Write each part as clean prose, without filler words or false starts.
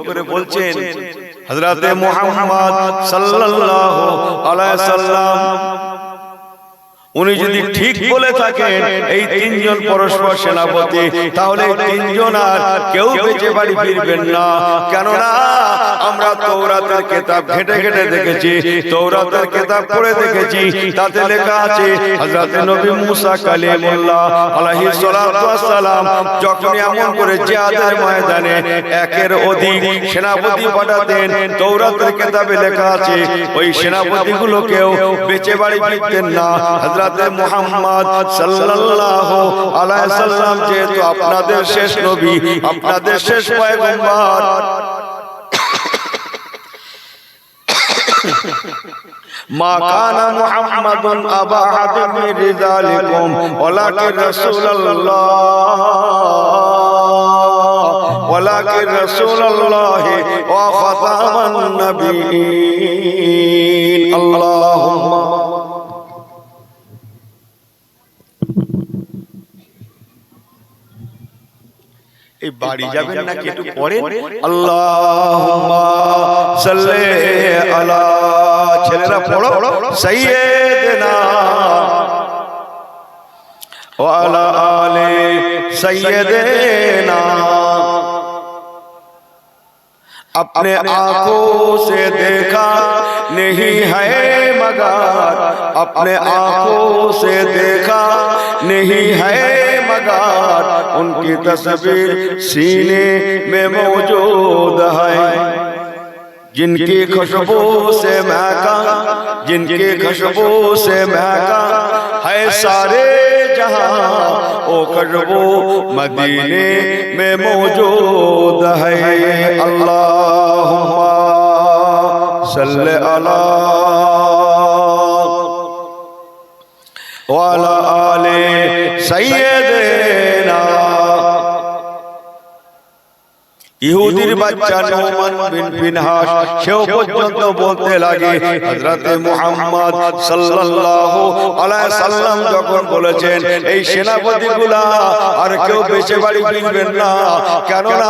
করে বলছেন হযরতে মুহাম্মদ সাল্লাল্লাহু আলাইহি সাল্লাম উনি যদি ঠিক বলে থাকেন এই তিনজন পরস্পর সেনাপতি, তাহলে তিনজন আর কেউ বেঁচে বাড়ি ফিরবেন না। কেননা আমরা তাওরাতের কিতাব ঘেটে ঘেটে দেখেছি, তাওরাতের কিতাব পড়ে দেখেছি, তাতে লেখা আছে হযরত নবী মুসা কালিমুল্লাহ আলাইহিস সালাতু ওয়াস সালাম যখন এমন করে জিহাদের ময়দানে একের অধিক সেনাপতি পাঠাতেন, তাওরাতের কিতাবে লেখা আছে ওই সেনাপতিগুলোকেও বেঁচে বাড়ি ফিরতেন না। হযরত মুহাম্মদ সাল্লাল্লাহু আলাইহি সাল্লাম যেহেতু আপনাদের শেষ নবী, আপনাদের শেষ পয়গম্বর, মা কানা মুহাম্মাদুন আবা আহাদিন মিন রিজালিকুম ওয়ালাকিন রাসূলুল্লাহ ওয়া খাতামান নবিয়্যিন। আল্লাহুম্মা এই বাড়ি যাবেন নাকি একটু পরে আল্লাহুম্মা সাল্লি আলা, ছেলেরা পড়ো, সাইয়্যিদিনা ওয়া আলা আলি সাইয়্যিদিনা। अपने आंखों से देखा नहीं है मगर, अपने आंखों से देखा नहीं है मगर, उनकी तस्वीर सीने में मौजूद है। जिनकी खुशबू से महका, जिनकी खुशबू से महका है सारे जहां, ओ खुशबू मदीने में मौजूद है। अल्लाहुम्मा सल्ले अला व अला आले सय्यिदिना। ইহুদির বাচ্চা নুমান বিন ফিনহাস সেও পর্যন্ত বলতে লাগে হযরতে মুহাম্মদ সাল্লাল্লাহু আলাইহি সাল্লাম যখন বলেছেন এই সেনাপতিগুলা আর কেউ বেঁচে বাড়ি ফিরবেন না, কেননা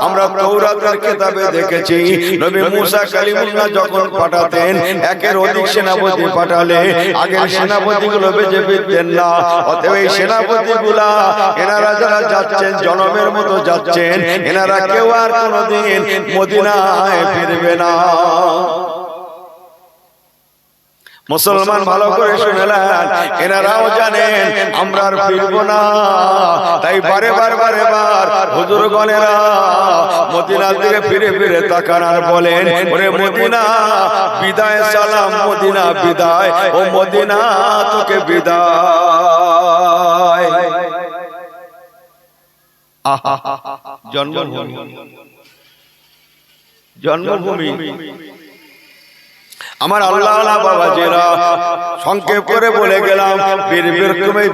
আমরা তাওরাতের কিতাবে দেখেছি নবী মুসা কালিমুল্লাহ যখন পাঠাতেন একের অধিক সেনাপতি পাঠালে আগের সেনাপতিগুলো বেঁচে ফিরতেন না। অতএব এই সেনাপতিগুলা এনারা যারা যাচ্ছেন জনমের মতো যাচ্ছেন, এনারা কেউ আর কোনদিন মদিনায় ফিরবে না। মুসলমান ভালো করে শুনেলেন, এনারাও জানেন আমরা আর ফিরবো না। তাই বারে বার হুজুরগণেরা মদিনার দিকে ফিরে ফিরে তাকান আর বলেন, ওরে মদিনা বিদায় সালাম, মদিনা বিদায়, ও মদিনা তোকে বিদায়। জন্মভূমি আমার আল্লাহ বাবাজিরা সংক্ষেপ করে বলে গেলাম।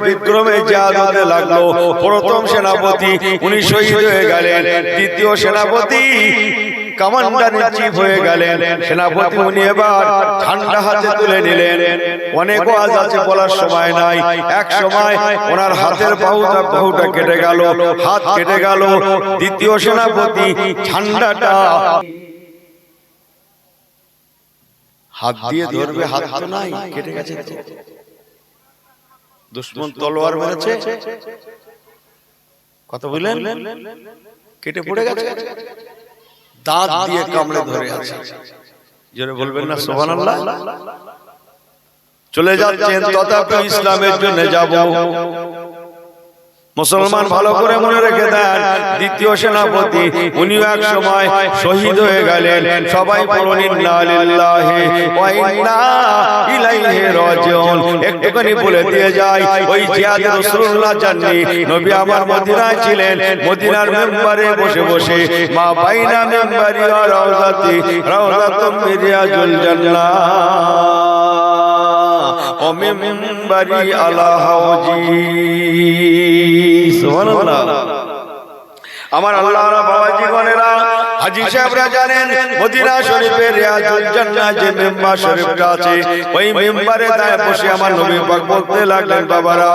বিক্রমে জিহাদ হতে লাগলো। প্রথম সেনাপতি উনি শহীদ হয়ে গেলেন, দ্বিতীয় সেনাপতি কমান্ডার ইন চিফ হয়ে গেলেন। সেনাপতি উনি এবার ঝান্ডা হাতে তুলে নিলেন। অনেক ওয়াজ আছে, বলার সময় নাই। এক সময় ওনার হাতের বাহুটা কেটে গেল, হাত কেটে গেল। দ্বিতীয় সেনাপতি ঝান্ডাটা হাত দিয়ে ধরবে, হাত তো নাই, কেটে গেছে। দুশমন তলোয়ার মেরেছে, কথা বললেন, কেটে পড়ে গেছে। দাঁত দিয়ে কামড়ে ধরে আছে। জোরে বলবেন না সুবহানাল্লাহ। চলে যাচ্ছেন, তথাপি ইসলামের জন্য যাব। মুসলমান ভালো করে মনে রেখে দেন, দ্বিতীয় সেনাপতি উনিও এক সময় শহীদ হয়ে গেলেন। সবাই বলুন ইন্না লিল্লাহি ওয়া ইন্না ইলাইহি রাজিউন। একটুখানি বলে দিয়ে যাই, ওই জিহাদে রাসূলুল্লাহ জাননি, নবী আমার মদিনায় ছিলেন। মদিনার মিম্বরে বসে বসে মা বাইনা মিম্বরি ওয়া রাউযাতি রাউযাতুম মিন রিয়াজিল জান্নাহ ও মিম্বরি আলা হাউজি। সুবহানাল্লাহ। আমার আল্লাহর বাবাজি গণেরা, হাজী সাহেবরা জানেন মদিনা শরীফের রিয়াজুল জান্নাহ যে মিম্বার শরীফটা আছে, ওই মিম্বারে দাঁড়িয়ে বসে আমার নবী পাক বলতে লাগলেন, বাবারা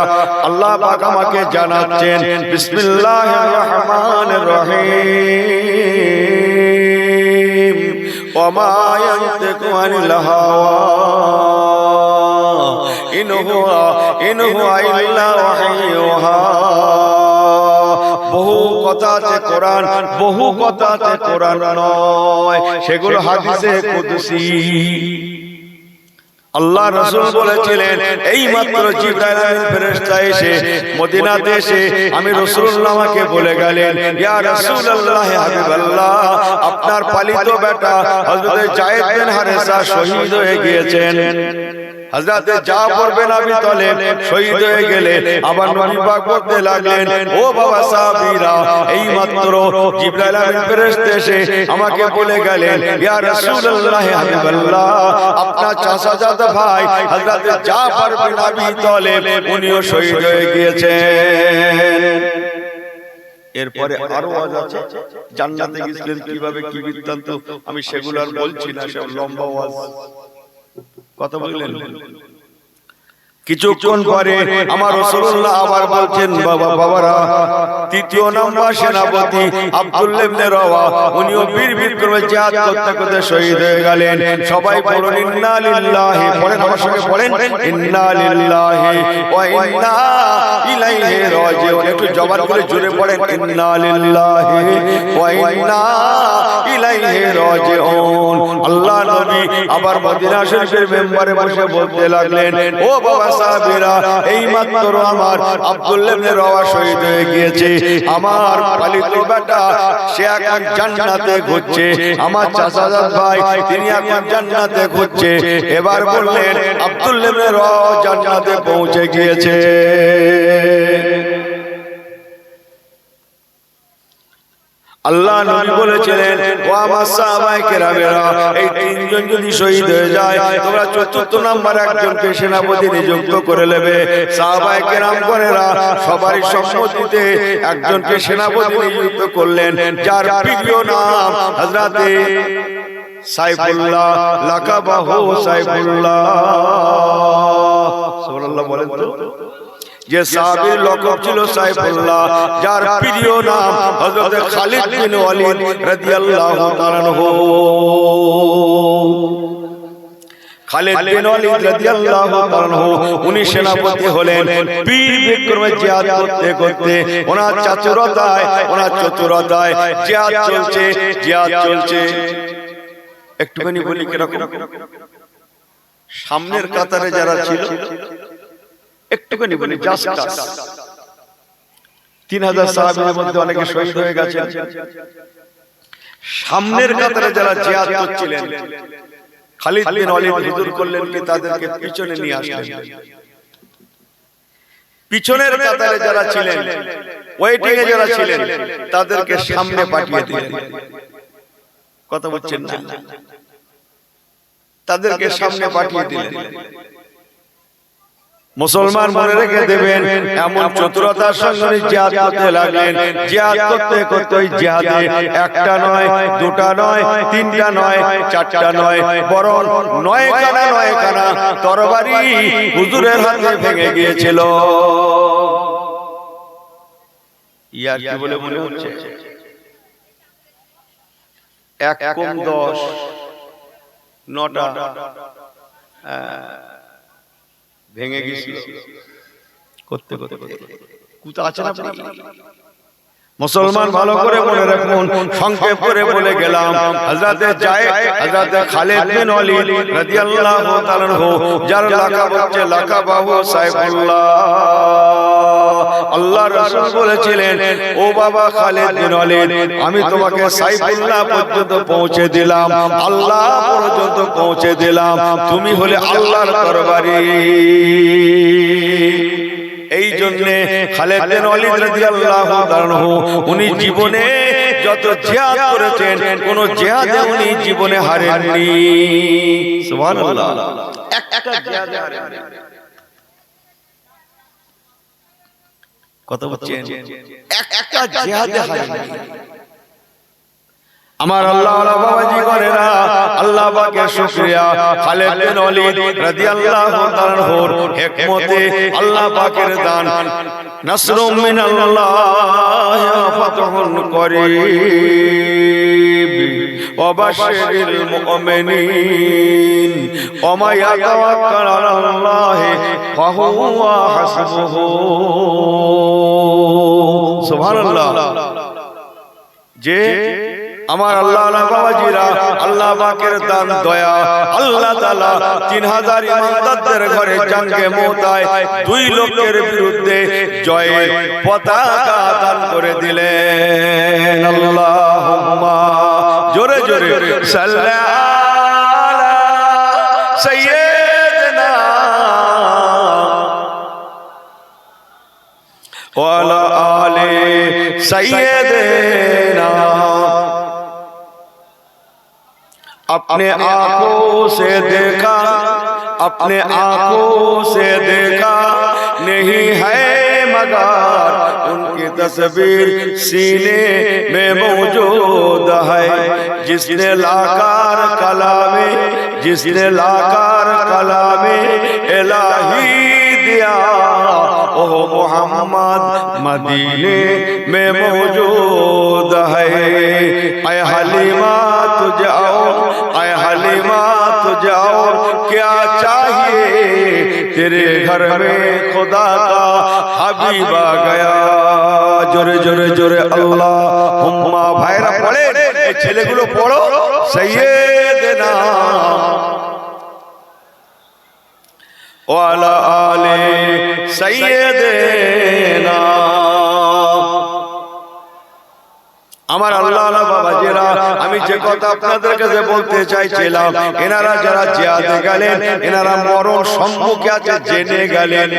আল্লাহ পাক আমাকে জানাচ্ছেন বিসমিল্লাহির রহমানির রহিম মা ইয়ানতিকু আনিল হাওয়া ইন হুয়া ইল্লা ওয়াহয়ুহা। বহু কথা আছে কোরআন, বহু কথা আছে কোরআন নয়, সেগুলো হাদিসে কুদসি। আল্লাহ রাসূল বলেছিলেন, এই মাত্র জিবরাইল আমিন ফেরেশতা এসে মদিনাতে এসে আমি রাসূলুল্লাহকে বলে গেলেন, ইয়া রাসূলুল্লাহ হাবিবাল্লাহ, আপনার পালিত বেটা হযরত যায়েদ বিন হারেসা শহীদ হয়ে গিয়েছেন। হযরতে জাফর বিন আবি তালেব শহীদ হয়ে গেলে আবার নবী পাক বলতে লাগলেন, ও বাবা সাহাবীরা, এই মাত্র জিবরাইল আমিন ফেরেশতা এসে আমাকে বলে গেলেন, ইয়া রাসূলুল্লাহ হাবিবাল্লাহ, আপনার চাচাজাত ভাই হযরতে জাফর বিন আবি তালেব উনিও শহীদ হয়ে গিয়েছেন। এরপরে আরো ওয়াজ আছে, জান্নাতে গেছিলেন কিভাবে, কি বৃত্তান্ত, আমি সেগুলো আর বলছি না, সব লম্বা ওয়াজ। কথা বললেন। কিছুক্ষণ পরে আমার রাসূলুল্লাহ আবার বলছেন, বাবারা, তৃতীয় নম্বর সেনাপতি আব্দুল্লাহ ইবনে রাওয়া উনিও বীর বিক্রমে জিহাদ করতে করতে শহীদ হয়ে গেলেন। সবাই বলুন ইন্না লিল্লাহি, পড়েন আমার সঙ্গে পড়েন, ইন্না লিল্লাহি ওয়া ইন্না ইলাইহি রাজিউন। একটু জবান করে জোরে পড়েন, ইন্না লিল্লাহি ওয়া ইন্না ইলাইহি রাজিউন। আল্লাহ নবী আবার মদিনা শরীফের মেম্বারে বসে বলতে লাগলেন, ও বাবা সাহাবীরা, এই মাত্র আমার আব্দুল্লাহ ইবনে রাওয়া শহীদ হয়ে গিয়েছে। আমার পালিত বেটা সে এখন জান্নাতে ঘুরছে, আমার চাচাজাত ভাই তিনি এখন জান্নাতে ঘুরছে। এবার বললেন আব্দুল্লাহ ইবনে রাওয়া জান্নাতে পৌঁছে গিয়েছে। আল্লাহ নবী বলেছিলেন, ও আমার সাহাবায়ে কেরামেরা, এই তিনজন যদি শহীদ হয়ে যায় তোমরা চতুর্থ নাম্বার একজনকে সেনাপতি নিযুক্ত করে নেবে। সাহাবায়ে কেরামগণেরা সবারই সম্মতিতে একজনকে সেনাপতি নিযুক্ত করলেন, যার প্রিয় নাম হযরতে সাইফুল্লাহ, লাকাবাহু সাইফুল্লাহ। সুবহানাল্লাহ বলেন তো। যে সাহাবীর লকব ছিল সাইফুল্লাহ, যার প্রিয় নাম হযরত খালিদ বিন ওয়ালিদ রাদিয়াল্লাহু তাআলা আনহু। খালিদ বিন ওয়ালিদ রাদিয়াল্লাহু তাআলা আনহু উনি সেনাপতি হলেন। বীর বিক্রমে জিহাদ করতে করতে ওনার চতুরতায় জিহাদ চলছে। একটুখানি বলি কিরকম, সামনের কাতারে যারা ছিল, একটুখানি বলি, জাস্ট 3000 সাহাবীর মধ্যে অনেকে শহীদ হয়ে গেছেন। সামনের কাতারে যারা জিহাদ করছিলেন, খালিদ বিন ওয়ালিদ হুজুর করলেন কি তাদেরকে পিছনে নিয়ে আসলেন। পিছনের কাতারে যারা ছিলেন, ওয়েটিং এ যারা ছিলেন, তাদেরকে সামনে পাঠিয়ে দিলেন। কথা বলছেন না? তাদেরকে সামনে পাঠিয়ে দিলেন। মুসলমান মনে রেখে দেবেন, এমন চতুরতার সঙ্গে জিহাদ করতে লাগলেন। জিহাদ করতে করতে ওই জিহাদে একটা নয়, দুটা নয়, তিনটা নয়, চারটা নয়, বরং 9 খানা তরবারি হুজুরের হাতে ভেঙে গিয়েছিল। ইয়ার কি বলে মনে হচ্ছে? 1 কম 10, 9টা ভেঙে গেছিল করতে করতে। কুতা আছে না? মুসলমান ভালো করে মনে রাখুন, সংক্ষেপ করে বলে গেলাম, হযরতে যায়েদ, হযরতে খালিদ বিন ওয়ালিদ রাদিয়াল্লাহু তাআলা আনহু, যার লাকাব হচ্ছে লাকাবাহু সাইফুল্লাহ। আল্লাহ রাসূল বলেছিলেন, ও বাবা খালিদ বিন ওয়ালিদ, আমি তোমাকে সাইফুল্লাহ পর্যন্ত পৌঁছে দিলাম, আল্লাহ পর্যন্ত পৌঁছে দিলাম, তুমি হলে আল্লাহর তরবারি। এই জন্য খালিদ বিন ওয়ালিদ রাদিয়াল্লাহু তাআলা আনহু উনি জীবনে যত জিহাদ করেছেন, কোন জিহাদে উনি জীবনে হারেননি। সুবহানাল্লাহ। একটা জিহাদে হারেননি। কথা বলছেন? একটা জিহাদে হারেননি। আমার আল্লাহ ওয়ালা বাবাজি করেরা, আল্লাহ পাকের শুকরিয়া। খালিদ বিন ওয়ালিদ রাদিয়াল্লাহু তাআলা আনহুর হিকমতে আল্লাহ পাকের দান, নাসরুম মিনাল্লাহি ওয়া ফাতহুন করিব ওয়াবাশশিরিল মুমিনিন ওয়া মা ইয়াতাওয়াক্কাল আলাল্লাহি ফাহুয়া হাসবুহু। সুবহানাল্লাহ। যে আমার আল্লাহ বাবাজিরা, আল্লাহ পাকের দান দয়া, আল্লাহ তাআলা 3000 ইমানদারদের ঘরে জঙ্গে মুতায় 2 লক্ষের বিরুদ্ধে জয়ের পতাকা দান করে দিলেন। আল্লাহুম্মা জোরে জোরে সাল্লাল্লাহু আলা সাইয়্যিদিনা ওয়া আলা আলি সাইয়্যিদিনা। अपने आंखों से देखा, अपने आंखों से देखा नहीं है मगर उनकी तस्वीर सीने में मौजूद है। जिसने लाकार कलामे, जिसने लाकार कलामे इलाही दिया ओ मोहम्मद मदीने में मौजूद है। ऐ हलीमा तुझे और, ऐ हलीमा तुझे और क्या चाहिए, तेरे घर में खुदा का हबीब आ गया। जोरे जोरे जोरे अल्लाहुम्मा। भाईरा पढ़े, এই ছেলেগুলো পড়ো সাইয়্যিদিনা ওয়া আলা আলি সাইয়্যিদিনা। আমার আল্লাহ বাবাজিরা, আমি যে কথা আপনাদের কাছে বলতে চাইছিলাম, এনারা যারা জিহাদে গেলেন, এনারা মরণ সম্মুখে আছে জেনে গেলেন।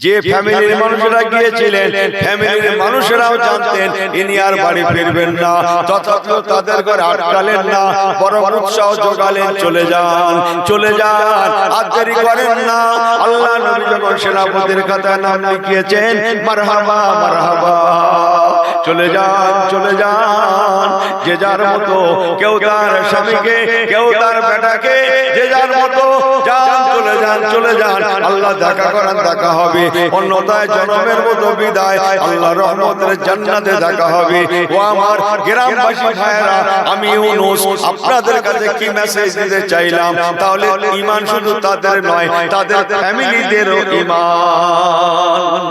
যে ফ্যামিলির মানুষেরা গিয়েছিলেন, ফ্যামিলির মানুষেরাও জানতেন ইনি আর বাড়ি ফিরবেন না, তথাপিও তাদের ঘরে আটকালেন না, বড় উৎসাহ যোগালেন, চলে যান চলে যান, আর দেরি করেন না। আল্লাহ নবী যখন সেনাপতির খাতায় নাম লিখিয়েছেন, মারহাবা মারহাবা, চলে যান চলে যান, যে যার মতো, কেউ তার স্বামীকে, কেউ তার বেটাকে, যে যার মতো যান, চলে যান চলে যান। আল্লাহ দেখা করান, দেখা হবে, অন্যথায় জনমের মতো বিদায়, আল্লাহ রহমতের জান্নাতে দেখা হবে। ও আমার গ্রামবাসী ভাইরা, আমি ইউনূস আপনাদের কাছে কি মেসেজ দিতে চাইলাম, তাহলে ঈমান শুধু তাদের নয়, তাদের ফ্যামিলিদেরও ঈমান।